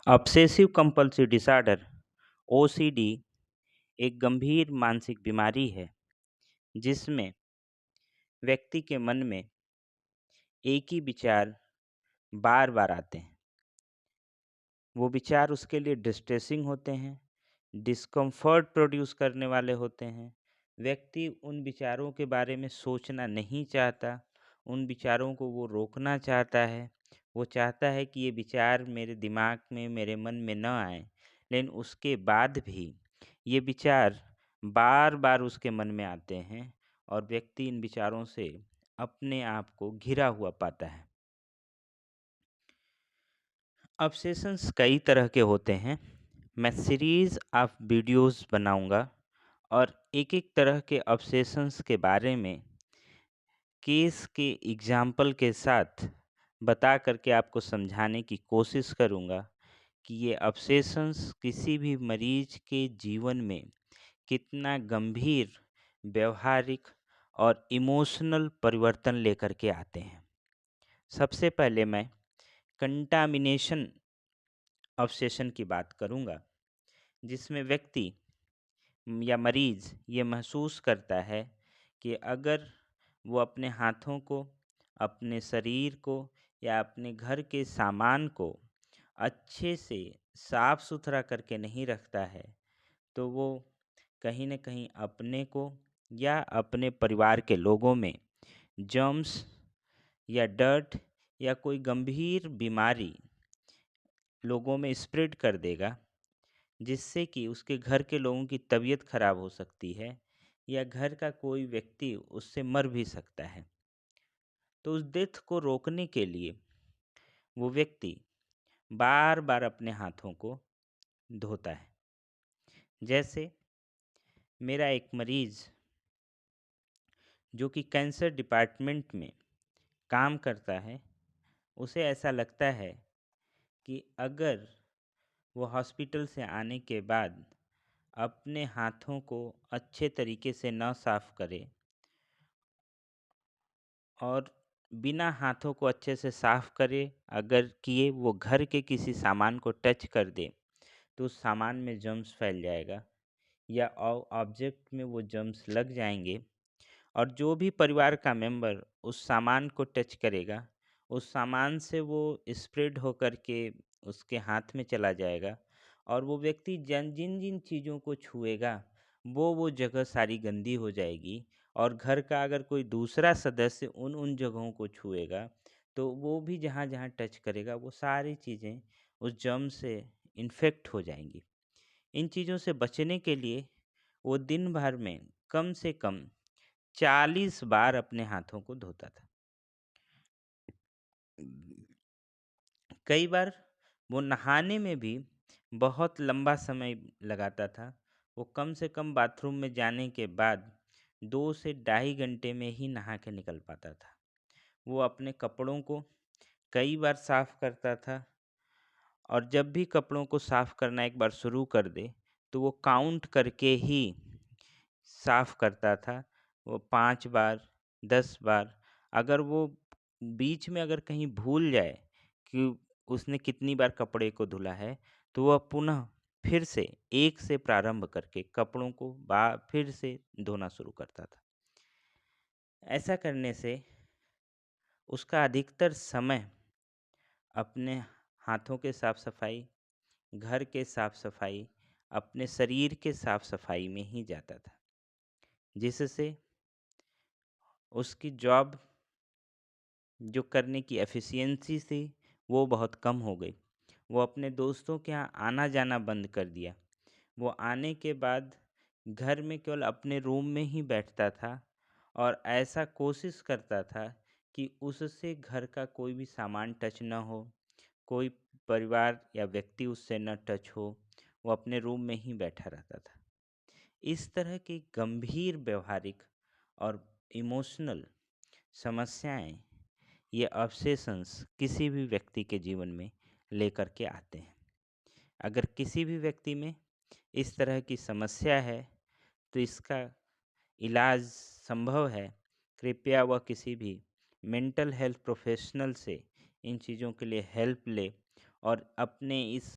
Obsessive compulsive disorder OCD एक गंभीर मानसिक बीमारी है जिसमें व्यक्ति के मन में एक ही विचार बार बार आते हैं। वो विचार उसके लिए डिस्ट्रेसिंग होते हैं, डिस्कम्फर्ट प्रोड्यूस करने वाले होते हैं। व्यक्ति उन विचारों के बारे में सोचना नहीं चाहता, उन विचारों को वो रोकना चाहता है। वो चाहता है कि ये विचार मेरे दिमाग में, मेरे मन में न आए, लेकिन उसके बाद भी ये विचार बार बार उसके मन में आते हैं और व्यक्ति इन विचारों से अपने आप को घिरा हुआ पाता है। ऑब्सेशंस कई तरह के होते हैं। मैं सीरीज़ ऑफ वीडियोस बनाऊंगा और एक एक तरह के ऑब्सेशंस के बारे में केस के एग्जाम्पल के साथ बता करके आपको समझाने की कोशिश करूंगा कि ये ऑब्सेशंस किसी भी मरीज के जीवन में कितना गंभीर व्यवहारिक और इमोशनल परिवर्तन लेकर के आते हैं। सबसे पहले मैं कंटामिनेशन ऑब्सेशन की बात करूंगा, जिसमें व्यक्ति या मरीज ये महसूस करता है कि अगर वो अपने हाथों को, अपने शरीर को या अपने घर के सामान को अच्छे से साफ सुथरा करके नहीं रखता है तो वो कहीं न कहीं अपने को या अपने परिवार के लोगों में जर्म्स या डर्ट या कोई गंभीर बीमारी लोगों में स्प्रेड कर देगा, जिससे कि उसके घर के लोगों की तबीयत खराब हो सकती है या घर का कोई व्यक्ति उससे मर भी सकता है। तो उस डेथ को रोकने के लिए वो व्यक्ति बार बार अपने हाथों को धोता है। जैसे मेरा एक मरीज जो कि कैंसर डिपार्टमेंट में काम करता है, उसे ऐसा लगता है कि अगर वो हॉस्पिटल से आने के बाद अपने हाथों को अच्छे तरीके से न साफ करे और बिना हाथों को अच्छे से साफ करे अगर किए वो घर के किसी सामान को टच कर दे तो उस सामान में जर्म्स फैल जाएगा या ऑब्जेक्ट में वो जर्म्स लग जाएंगे और जो भी परिवार का मेंबर उस सामान को टच करेगा उस सामान से वो स्प्रेड होकर के उसके हाथ में चला जाएगा और वो व्यक्ति जिन जिन चीज़ों को छुएगा वो जगह सारी गंदी हो जाएगी और घर का अगर कोई दूसरा सदस्य उन जगहों को छुएगा तो वो भी जहाँ जहाँ टच करेगा वो सारी चीज़ें उस जर्म से इन्फेक्ट हो जाएंगी। इन चीज़ों से बचने के लिए वो दिन भर में कम से कम 40 बार अपने हाथों को धोता था। कई बार वो नहाने में भी बहुत लंबा समय लगाता था। वो कम से कम बाथरूम में जाने के बाद 2 से ढाई घंटे में ही नहा के निकल पाता था। वो अपने कपड़ों को कई बार साफ करता था और जब भी कपड़ों को साफ करना एक बार शुरू कर दे तो वो काउंट करके ही साफ करता था। वो 5 बार, 10 बार, अगर वो बीच में अगर कहीं भूल जाए कि उसने कितनी बार कपड़े को धुला है तो वह पुनः फिर से एक से प्रारंभ करके कपड़ों को फिर से धोना शुरू करता था। ऐसा करने से उसका अधिकतर समय अपने हाथों के साफ सफाई, घर के साफ सफाई, अपने शरीर के साफ सफाई में ही जाता था, जिससे उसकी जॉब जो करने की एफिशिएंसी थी वो बहुत कम हो गई। वो अपने दोस्तों के यहाँ आना जाना बंद कर दिया। वो आने के बाद घर में केवल अपने रूम में ही बैठता था और ऐसा कोशिश करता था कि उससे घर का कोई भी सामान टच न हो, कोई परिवार या व्यक्ति उससे न टच हो। वो अपने रूम में ही बैठा रहता था। इस तरह की गंभीर व्यवहारिक और इमोशनल समस्याएं, ये ऑब्सेशंस किसी भी व्यक्ति के जीवन में लेकर के आते हैं। अगर किसी भी व्यक्ति में इस तरह की समस्या है तो इसका इलाज संभव है। कृपया वह किसी भी मेंटल हेल्थ प्रोफेशनल से इन चीज़ों के लिए हेल्प ले और अपने इस